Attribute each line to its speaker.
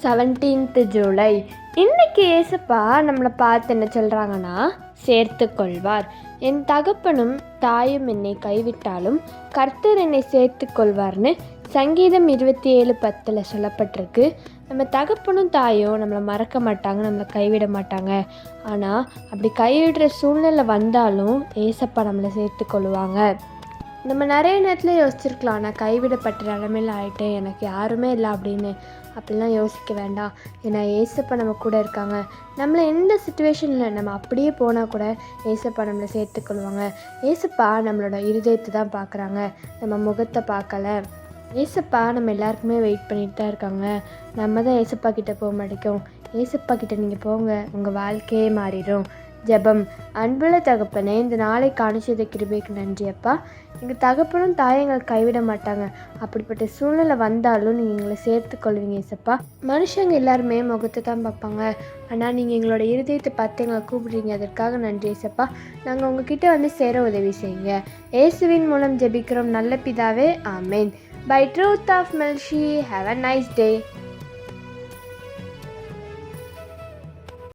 Speaker 1: 17th July. இன்னைக்கு ஏசப்பா நம்மளை பார்த்து என்ன சொல்கிறாங்கன்னா, சேர்த்து கொள்வார். என் தகப்பனும் தாயும் என்னை கைவிட்டாலும் கர்த்தர் என்னை சேர்த்து கொள்வார்னு சங்கீதம் 27:10 சொல்லப்பட்டிருக்கு. நம்ம தகப்பனும் தாயும் நம்மளை மறக்க மாட்டாங்க, நம்மளை கைவிட மாட்டாங்க. ஆனால் அப்படி கைவிடுற சூழ்நிலை வந்தாலும் ஏசப்பா நம்மளை சேர்த்து கொள்வாங்க. நம்ம நிறைய நேரத்தில் யோசிச்சிருக்கலாம், நான் கைவிடப்பட்ட நிலமையில் ஆகிட்டேன், எனக்கு யாருமே இல்லை அப்படின்னு. அப்படிலாம் யோசிக்க வேண்டாம். ஏன்னா ஏசப்பா நம்ம கூட இருக்காங்க. நம்மளை எந்த சுச்சுவேஷனில் நம்ம அப்படியே போனால் கூட ஏசப்பா நம்மளை சேர்த்துக்கொள்வாங்க. ஏசப்பா நம்மளோட இருதயத்தை தான் பார்க்குறாங்க, நம்ம முகத்தை பார்க்கல. ஏசப்பா நம்ம எல்லாருக்குமே வெயிட் பண்ணிட்டு தான் இருக்காங்க. நம்ம தான் ஏசப்பா கிட்டே போக மாட்டேங்கிறோம். ஏசப்பா கிட்டே நீங்கள் போங்க, உங்கள் வாழ்க்கையே மாறிடும். ஜெபம். அன்புள்ள தகப்பனே, இந்த நாளை காணிச்சதை கிருபைக்கு நன்றி அப்பா. எங்கள் தகப்பனும் தாயை எங்களை கைவிட மாட்டாங்க. அப்படிப்பட்ட சூழ்நிலை வந்தாலும் நீங்கள் எங்களை சேர்த்து கொள்வீங்க ஏசப்பா. மனுஷங்க எல்லாருமே முகத்தை தான் பார்ப்பாங்க, ஆனால் நீங்கள் எங்களோட இருதயத்தை பார்த்து எங்களை கூப்பிடுறீங்க. அதற்காக நன்றி ஏசப்பா. நாங்கள் உங்ககிட்ட வந்து சேர உதவி செய்யுங்க. இயேசுவின் மூலம் ஜெபிக்கிறோம் நல்ல பிதாவே, ஆமேன். By truth of Melchi, have a nice day.